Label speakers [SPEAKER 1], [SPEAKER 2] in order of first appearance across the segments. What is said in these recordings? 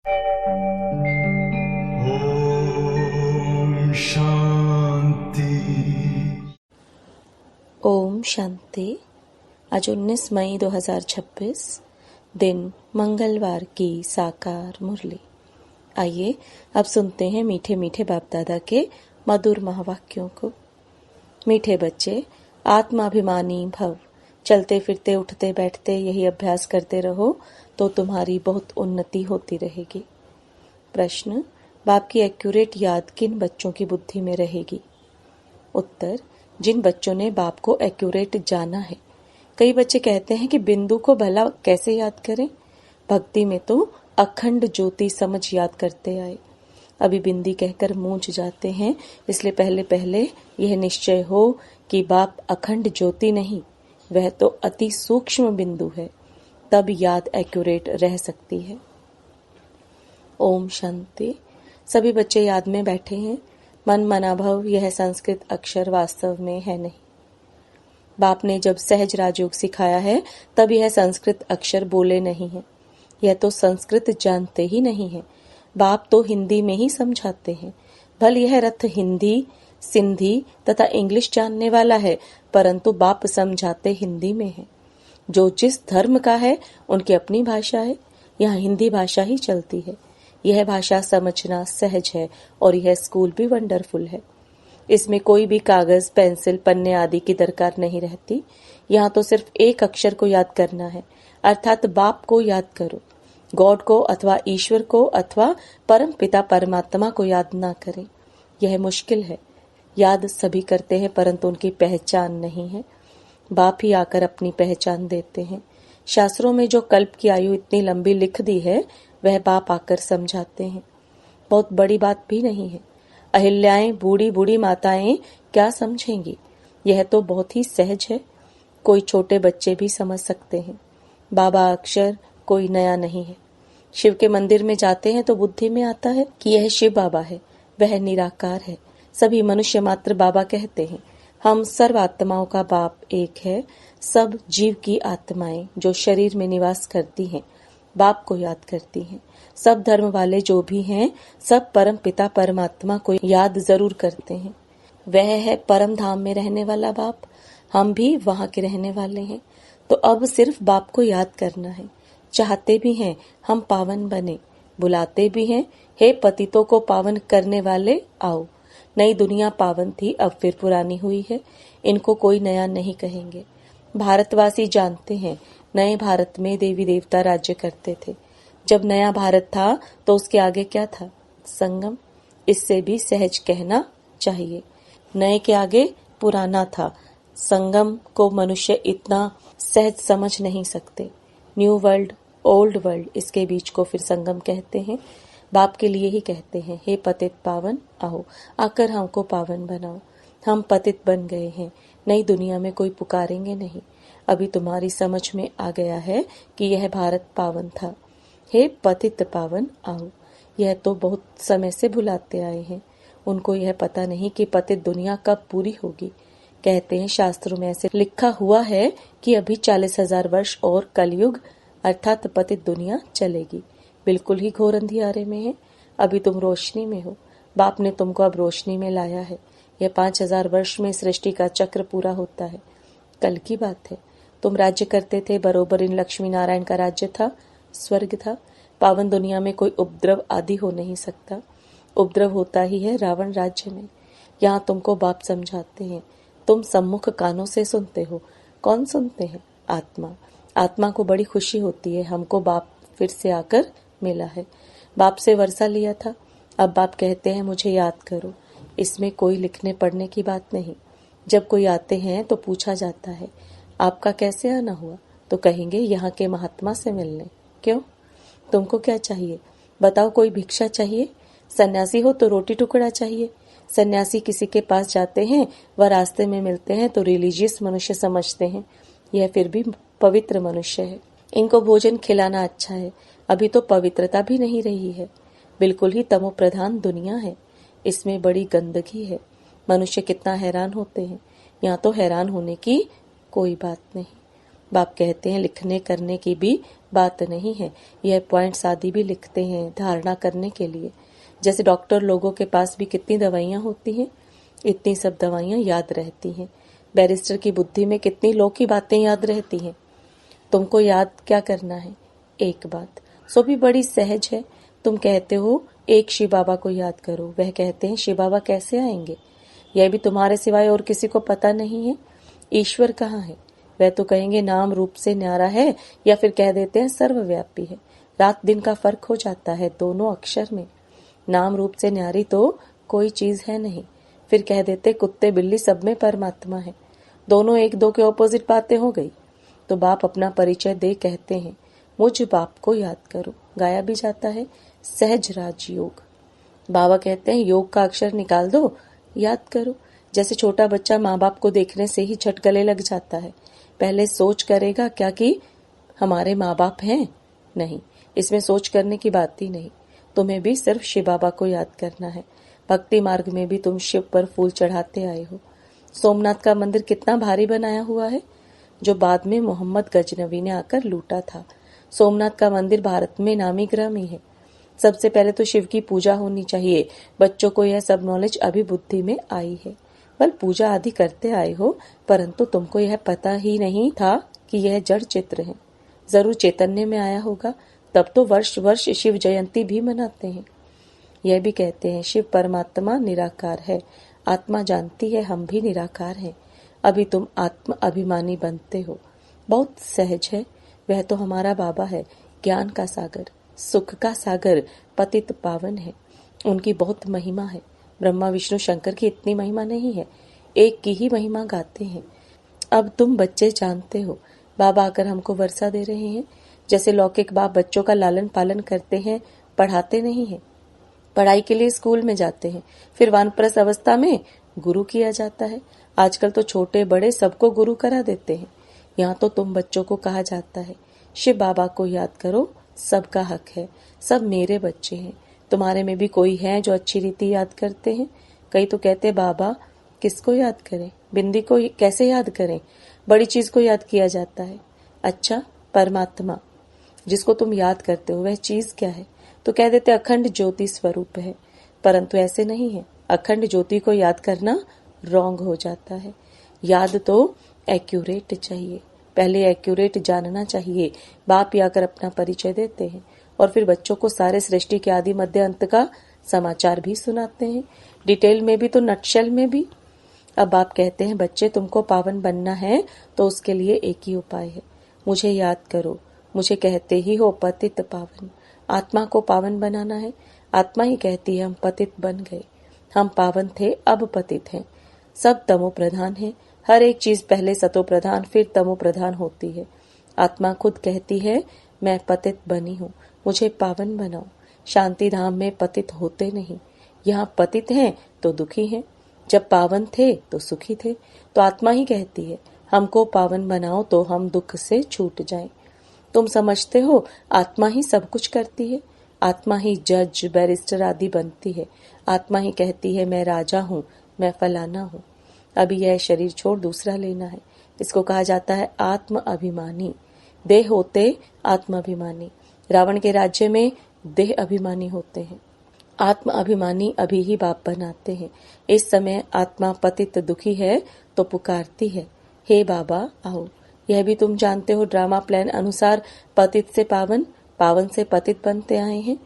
[SPEAKER 1] ओम शांति।
[SPEAKER 2] ओम शांति। आज 19 मई 2026 दिन मंगलवार की साकार मुरली। आइए अब सुनते हैं मीठे मीठे बाप दादा के मधुर महावाक्यों को। मीठे बच्चे, आत्माभिमानी भव। चलते फिरते उठते बैठते यही अभ्यास करते रहो तो तुम्हारी बहुत उन्नति होती रहेगी। प्रश्न, बाप की एक्यूरेट याद किन बच्चों की बुद्धि में रहेगी? उत्तर, जिन बच्चों ने बाप को एक्यूरेट जाना है। कई बच्चे कहते हैं कि बिंदु को भला कैसे याद करें? भक्ति में तो अखंड ज्योति समझ याद करते आए, अभी बिंदी कहकर मूंझ जाते हैं। इसलिए पहले पहले यह निश्चय हो कि बाप अखंड ज्योति नहीं, वह तो अति सूक्ष्म बिंदु है, तब याद एक्यूरेट रह सकती है। ओम शांति। सभी बच्चे याद में बैठे हैं। मन मनाभव यह संस्कृत अक्षर वास्तव में है नहीं। बाप ने जब सहज राजयोग सिखाया है तब यह संस्कृत अक्षर बोले नहीं है। यह तो संस्कृत जानते ही नहीं है। बाप तो हिंदी में ही समझाते हैं। भले यह रथ हिंदी, सिंधी तथा इंग्लिश जानने वाला है, परंतु बाप समझाते हिंदी में है। जो जिस धर्म का है उनकी अपनी भाषा है। यहाँ हिंदी भाषा ही चलती है। यह भाषा समझना सहज है और यह स्कूल भी वंडरफुल है। इसमें कोई भी कागज, पेंसिल, पन्ने आदि की दरकार नहीं रहती। यहाँ तो सिर्फ एक अक्षर को याद करना है, अर्थात बाप को याद करो। गॉड को अथवा ईश्वर को अथवा परम पिता परमात्मा को याद ना करें। यह मुश्किल है। याद सभी करते हैं परंतु उनकी पहचान नहीं है। बाप ही आकर अपनी पहचान देते हैं। शास्त्रों में जो कल्प की आयु इतनी लंबी लिख दी है वह बाप आकर समझाते हैं। बहुत बड़ी बात भी नहीं है। अहिल्याएं, बूढ़ी बूढ़ी माताएं क्या समझेंगी? यह तो बहुत ही सहज है। कोई छोटे बच्चे भी समझ सकते हैं। बाबा अक्षर कोई नया नहीं है। शिव के मंदिर में जाते हैं तो बुद्धि में आता है कि यह शिव बाबा है, वह निराकार है। सभी मनुष्य मात्र बाबा कहते हैं। हम सर्व आत्माओं का बाप एक है। सब जीव की आत्माएं जो शरीर में निवास करती हैं बाप को याद करती हैं। सब धर्म वाले जो भी हैं सब परम पिता परमात्मा को याद जरूर करते हैं। वह है परम धाम में रहने वाला बाप। हम भी वहाँ के रहने वाले हैं। तो अब सिर्फ बाप को याद करना है। चाहते भी हैं हम पावन बने, बुलाते भी हैं, हे पतितों को पावन करने वाले आओ। नई दुनिया पावन थी, अब फिर पुरानी हुई है। इनको कोई नया नहीं कहेंगे। भारतवासी जानते हैं नए भारत में देवी देवता राज्य करते थे। जब नया भारत था तो उसके आगे क्या था? संगम। इससे भी सहज कहना चाहिए। नए के आगे पुराना था। संगम को मनुष्य इतना सहज समझ नहीं सकते। न्यू वर्ल्ड, ओल्ड वर्ल्ड, इसके बीच को फिर संगम कहते हैं। बाप के लिए ही कहते हैं, हे पतित पावन आओ, आकर हमको पावन बनाओ। हम पतित बन गए हैं। नई दुनिया में कोई पुकारेंगे नहीं। अभी तुम्हारी समझ में आ गया है कि यह भारत पावन था। हे पतित पावन आओ। यह तो बहुत समय से भुलाते आए हैं। उनको यह पता नहीं कि पतित दुनिया कब पूरी होगी। कहते हैं शास्त्रों में ऐसे लिखा हुआ है कि अभी 40,000 वर्ष और कलयुग अर्थात पतित दुनिया चलेगी। बिल्कुल ही घोर अंधियारे में है। अभी तुम रोशनी में हो। बाप ने तुमको अब रोशनी में लाया है। यह 5,000 वर्ष में सृष्टि का चक्र पूरा होता है। कल की बात है। तुम राज्य करते थे, बरोबर इन लक्ष्मी नारायण का राज्य था, स्वर्ग था। पावन दुनिया में कोई उपद्रव आदि हो नहीं सकता। उपद्रव होता ही है रावण राज्य में। यहाँ तुमको बाप समझाते हैं। तुम सम्मुख कानों से सुनते हो। कौन सुनते हैं? आत्मा। आत्मा को बड़ी खुशी होती है हमको बाप फिर से आकर मिला है। बाप से वर्षा लिया था, अब बाप कहते हैं मुझे याद करो। इसमें कोई लिखने पढ़ने की बात नहीं। जब कोई आते हैं तो पूछा जाता है आपका कैसे आना हुआ, तो कहेंगे यहाँ के महात्मा से मिलने। क्यों? तुमको क्या चाहिए बताओ? कोई भिक्षा चाहिए? सन्यासी हो तो रोटी टुकड़ा चाहिए। सन्यासी किसी के पास जाते हैं, वह रास्ते में मिलते हैं तो रिलीजियस मनुष्य समझते हैं। यह फिर भी पवित्र मनुष्य है। इनको भोजन खिलाना अच्छा है। अभी तो पवित्रता भी नहीं रही है। बिल्कुल ही तमो प्रधान दुनिया है। इसमें बड़ी गंदगी है। मनुष्य कितना हैरान होते हैं। यहाँ तो हैरान होने की कोई बात नहीं। बाप कहते हैं लिखने करने की भी बात नहीं है, यह पॉइंट्स आदि भी लिखते हैं धारणा करने के लिए। जैसे डॉक्टर लोगों के पास भी कितनी दवाइयां होती हैं, इतनी सब दवाइयां याद रहती हैं। बैरिस्टर की बुद्धि में कितनी लो की बातें याद रहती हैं। तुमको याद क्या करना है? एक बात, सो भी बड़ी सहज है। तुम कहते हो एक शिव बाबा को याद करो, वह कहते हैं शिव बाबा कैसे आएंगे? यह भी तुम्हारे सिवाय और किसी को पता नहीं है। ईश्वर कहाँ है? वह तो कहेंगे नाम रूप से न्यारा है, या फिर कह देते हैं सर्वव्यापी है। रात दिन का फर्क हो जाता है दोनों अक्षर में। नाम रूप से न्यारी तो कोई चीज है नहीं, फिर कह देते कुत्ते बिल्ली सब में परमात्मा है। दोनों एक दो के ऑपोजिट बातें हो गई। तो बाप अपना परिचय दे कहते हैं मुझ बाप को याद करो। गाया भी जाता है सहज राजयोग। बाबा कहते हैं योग का अक्षर निकाल दो, याद करो। जैसे छोटा बच्चा माँ बाप को देखने से ही झट गले लग जाता है। पहले सोच करेगा क्या कि हमारे माँ बाप हैं? नहीं, इसमें सोच करने की बात ही नहीं। तुम्हें भी सिर्फ शिव बाबा को याद करना है। भक्ति मार्ग में भी तुम शिव पर फूल चढ़ाते आए हो। सोमनाथ का मंदिर कितना भारी बनाया हुआ है, जो बाद में मोहम्मद गजनवी ने आकर लूटा था। सोमनाथ का मंदिर भारत में नामी ग्रामी है। सबसे पहले तो शिव की पूजा होनी चाहिए। बच्चों को यह सब नॉलेज अभी बुद्धि में आई है। बल पूजा आदि करते आए हो, परंतु तुमको यह पता ही नहीं था कि यह जड़ चित्र है। जरूर चैतन्य में आया होगा, तब तो वर्ष वर्ष शिव जयंती भी मनाते हैं। यह भी कहते हैं शिव परमात्मा निराकार है। आत्मा जानती है हम भी निराकार हैं। अभी तुम आत्म अभिमानी बनते हो। बहुत सहज है। वह तो हमारा बाबा है, ज्ञान का सागर, सुख का सागर, पतित पावन है। उनकी बहुत महिमा है। ब्रह्मा विष्णु शंकर की इतनी महिमा नहीं है, एक की ही महिमा गाते हैं। अब तुम बच्चे जानते हो, बाबा आकर हमको वर्षा दे रहे हैं। जैसे लौकिक बाप बच्चों का लालन पालन करते हैं, पढ़ाते नहीं है। पढ़ाई के लिए स्कूल में जाते हैं, फिर वानप्रस्थ अवस्था में गुरु किया जाता है। आजकल तो छोटे बड़े सबको गुरु करा देते हैं। यहाँ तो तुम बच्चों को कहा जाता है शिव बाबा को याद करो, सबका हक है, सब मेरे बच्चे हैं। तुम्हारे में भी कोई है जो अच्छी रीति याद करते हैं? कई तो कहते बाबा किसको याद करें, बिंदी को कैसे याद करें? बड़ी चीज को याद किया जाता है। अच्छा, परमात्मा जिसको तुम याद करते हो वह चीज क्या है? तो कह देते अखंड ज्योति स्वरूप है, परंतु ऐसे नहीं है। अखंड ज्योति को याद करना रॉन्ग हो जाता है। याद तो एक्यूरेट चाहिए, पहले एक्यूरेट जानना चाहिए। बाप आकर अपना परिचय देते हैं और फिर बच्चों को सारे सृष्टि के आदि मध्य अंत का समाचार भी सुनाते हैं, डिटेल में भी तो नटशेल में भी। अब बाप कहते हैं बच्चे तुमको पावन बनना है तो उसके लिए एक ही उपाय है, मुझे याद करो। मुझे कहते ही हो पतित पावन। आत्मा को पावन बनाना है। आत्मा ही कहती है हम पतित बन गए, हम पावन थे अब पतित हैं। सब तमो प्रधान है, हर एक चीज पहले सतो प्रधान फिर तमो प्रधान होती है। आत्मा खुद कहती है मैं पतित बनी हूँ, मुझे पावन बनाओ। शांति धाम में पतित होते नहीं, यहाँ पतित हैं तो दुखी हैं। जब पावन थे तो सुखी थे। तो आत्मा ही कहती है हमको पावन बनाओ तो हम दुख से छूट जाएं। तुम समझते हो आत्मा ही सब कुछ करती है। आत्मा ही जज बैरिस्टर आदि बनती है। आत्मा ही कहती है मैं राजा हूँ, मैं फलाना हूँ। अभी यह शरीर छोड़ दूसरा लेना है। इसको कहा जाता है आत्म अभिमानी। देह होते आत्म अभिमानी। रावण के राज्य में देह अभिमानी होते हैं। आत्म अभिमानी अभी ही बाप बनाते हैं। इस समय आत्मा पतित दुखी है तो पुकारती है हे बाबा आओ। यह भी तुम जानते हो ड्रामा प्लान अनुसार पतित से पावन, पावन से पतित बनते आए हैं।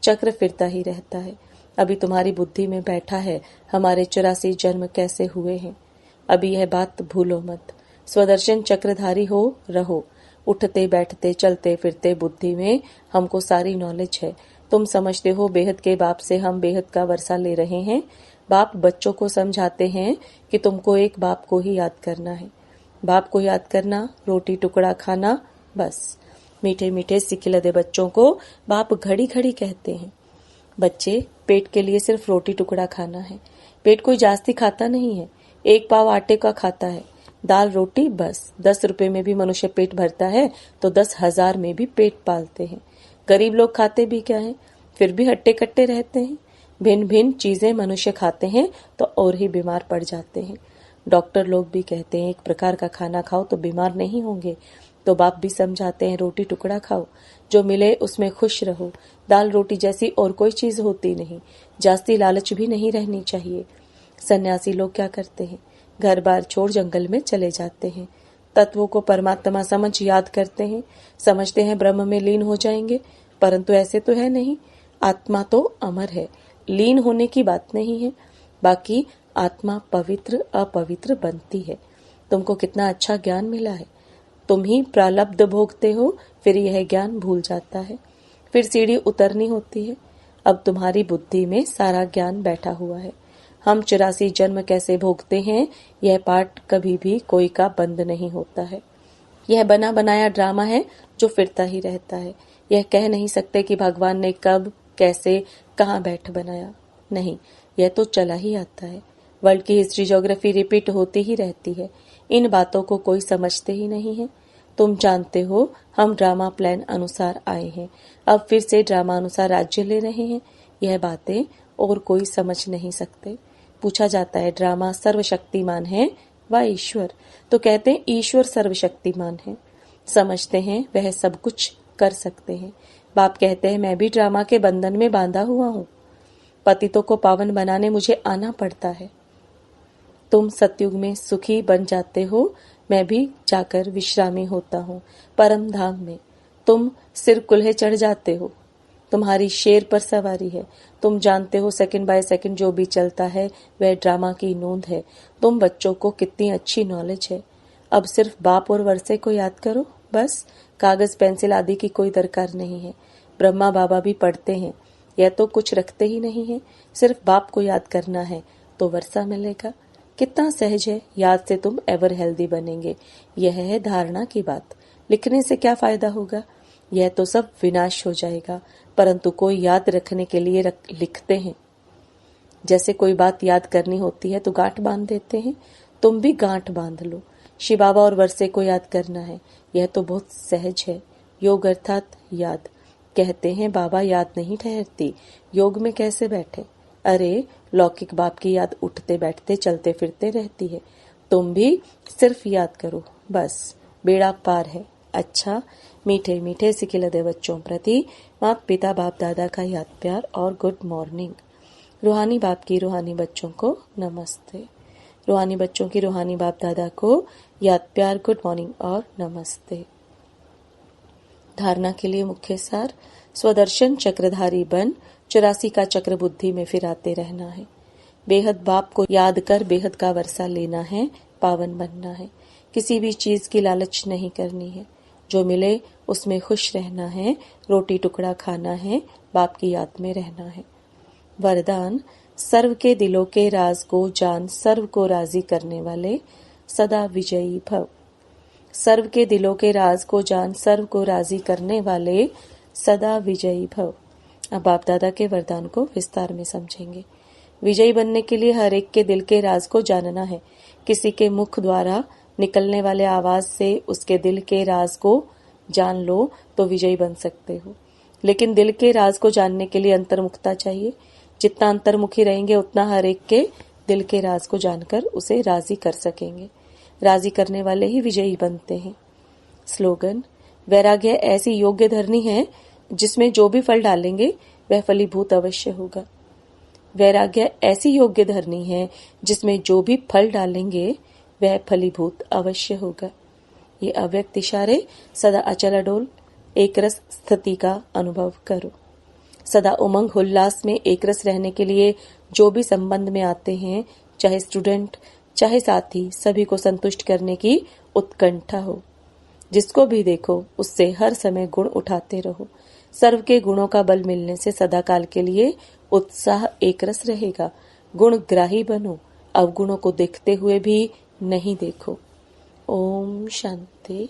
[SPEAKER 2] चक्र फिरता ही रहता है। अभी तुम्हारी बुद्धि में बैठा है हमारे 84 जन्म कैसे हुए हैं। अभी यह बात भूलो मत। स्वदर्शन चक्रधारी हो रहो। उठते बैठते चलते फिरते बुद्धि में हमको सारी नॉलेज है। तुम समझते हो बेहद के बाप से हम बेहद का वर्षा ले रहे हैं। बाप बच्चों को समझाते हैं कि तुमको एक बाप को ही याद करना है। बाप को याद करना, रोटी टुकड़ा खाना, बस। मीठे मीठे सिखिलदे बच्चों को बाप घड़ी घड़ी कहते हैं बच्चे पेट के लिए सिर्फ रोटी टुकड़ा खाना है। पेट कोई जास्ती खाता नहीं है, 1 पाव आटे का खाता है, दाल रोटी बस। 10 रुपए में भी मनुष्य पेट भरता है तो 10,000 में भी पेट पालते हैं। गरीब लोग खाते भी क्या है, फिर भी हट्टे कट्टे रहते हैं। भिन्न भिन्न चीजें मनुष्य खाते हैं तो और ही बीमार पड़ जाते हैं। डॉक्टर लोग भी कहते हैं एक प्रकार का खाना खाओ तो बीमार नहीं होंगे, तो बाप भी समझाते हैं रोटी टुकड़ा खाओ, जो मिले उसमें खुश रहो। दाल रोटी जैसी और कोई चीज होती नहीं, जास्ती लालच भी नहीं रहनी चाहिए। सन्यासी लोग क्या करते हैं, घर बार छोड़ जंगल में चले जाते हैं। तत्वों को परमात्मा समझ याद करते हैं, समझते हैं ब्रह्म में लीन हो जाएंगे, परंतु ऐसे तो है नहीं। आत्मा तो अमर है, लीन होने की बात नहीं है। बाकी आत्मा पवित्र अपवित्र बनती है। तुमको कितना अच्छा ज्ञान मिला है, तुम ही प्रारब्ध भोगते हो, फिर यह ज्ञान भूल जाता है, फिर सीढ़ी उतरनी होती है। अब तुम्हारी बुद्धि में सारा ज्ञान बैठा हुआ है। हम 84 जन्म कैसे भोगते हैं, यह पाठ कभी भी कोई का बंद नहीं होता है। यह बना बनाया ड्रामा है जो फिरता ही रहता है। यह कह नहीं सकते कि भगवान ने कब कैसे कहाँ बैठ बनाया, नहीं, यह तो चला ही आता है। वर्ल्ड की हिस्ट्री ज्योग्राफी रिपीट होती ही रहती है। इन बातों को कोई समझते ही नहीं है। तुम जानते हो हम ड्रामा प्लान अनुसार आए हैं, अब फिर से ड्रामा अनुसार राज्य ले रहे हैं। यह बातें और कोई समझ नहीं सकते। पूछा जाता है ड्रामा सर्वशक्तिमान है व ईश्वर, तो कहते हैं ईश्वर सर्वशक्तिमान है। समझते हैं वह सब कुछ कर सकते हैं। बाप कहते हैं मैं भी ड्रामा के बंधन में बांधा हुआ हूँ, पतितों को पावन बनाने मुझे आना पड़ता है। तुम सतयुग में सुखी बन जाते हो, मैं भी जाकर विश्रामी होता हूँ परम धाम में। तुम सिर कुल्हे चढ़ जाते हो, तुम्हारी शेर पर सवारी है। तुम जानते हो सेकंड बाय सेकंड जो भी चलता है वह ड्रामा की नोंद है। तुम बच्चों को कितनी अच्छी नॉलेज है। अब सिर्फ बाप और वर्षे को याद करो, बस कागज पेंसिल आदि की कोई दरकार नहीं है। ब्रह्मा बाबा भी पढ़ते हैं, यह तो कुछ रखते ही नहीं है। सिर्फ बाप को याद करना है तो वर्षा मिलेगा। कितना सहज है, याद से तुम एवर हेल्दी बनेंगे। यह है धारणा की बात। लिखने से क्या फायदा होगा, यह तो सब विनाश हो जाएगा। परंतु कोई याद रखने के लिए लिखते हैं। जैसे कोई बात याद करनी होती है तो गांठ बांध देते हैं, तुम भी गांठ बांध लो। शिव बाबा और वर्षे को याद करना है, यह तो बहुत सहज है। योग अर्थात याद। कहते हैं बाबा याद नहीं ठहरती, योग में कैसे बैठे। अरे लौकिक बाप की याद उठते बैठते चलते फिरते रहती है। तुम भी सिर्फ याद करो, बस बेड़ा पार है। अच्छा, मीठे मीठे सिखिलदे बच्चों प्रति माता पिता बाप दादा का याद प्यार और गुड मॉर्निंग। रूहानी बाप की रूहानी बच्चों को नमस्ते। रूहानी बच्चों की रूहानी बाप दादा को याद प्यार गुड मॉर्निंग और नमस्ते। धारणा के लिए मुख्य सार, स्वदर्शन चक्रधारी बन 84 का चक्र बुद्धि में फिराते रहना है। बेहद बाप को याद कर बेहद का वर्षा लेना है, पावन बनना है। किसी भी चीज की लालच नहीं करनी है, जो मिले उसमें खुश रहना है। रोटी टुकड़ा खाना है, बाप की याद में रहना है। वरदान, सर्व के दिलों के राज को जान सर्व को राजी करने वाले सदा विजयी भव। सर्व के दिलों के राज को जान सर्व को राजी करने वाले सदा विजयी भव। अब बाप दादा के वरदान को विस्तार में समझेंगे। विजयी बनने के लिए हर एक के दिल के राज को जानना है। किसी के मुख द्वारा निकलने वाले आवाज से उसके दिल के राज को जान लो तो विजयी बन सकते हो। लेकिन दिल के राज को जानने के लिए अंतर्मुखता चाहिए। जितना अंतर्मुखी रहेंगे उतना हर एक के दिल के राज को जानकर उसे राजी कर सकेंगे। राजी करने वाले ही विजयी बनते हैं। स्लोगन, वैराग्य ऐसी योग्य धरनी है जिसमें जो भी फल डालेंगे वह फलीभूत अवश्य होगा। वैराग्य ऐसी योग्य धरनी है जिसमें जो भी फल डालेंगे वह फलीभूत अवश्य होगा। ये अव्यक्त इशारे सदा अचल अडोल एक रस स्थिति का अनुभव करो। सदा उमंग उल्लास में एक रस रहने के लिए जो भी संबंध में आते हैं, चाहे स्टूडेंट चाहे साथी, सभी को संतुष्ट करने की उत्कंठा हो। जिसको भी देखो उससे हर समय गुण उठाते रहो। सर्व के गुणों का बल मिलने से सदाकाल के लिए उत्साह एक रस रहेगा। गुण ग्राही बनो, अवगुणों को देखते हुए भी नहीं देखो। ओम शांति।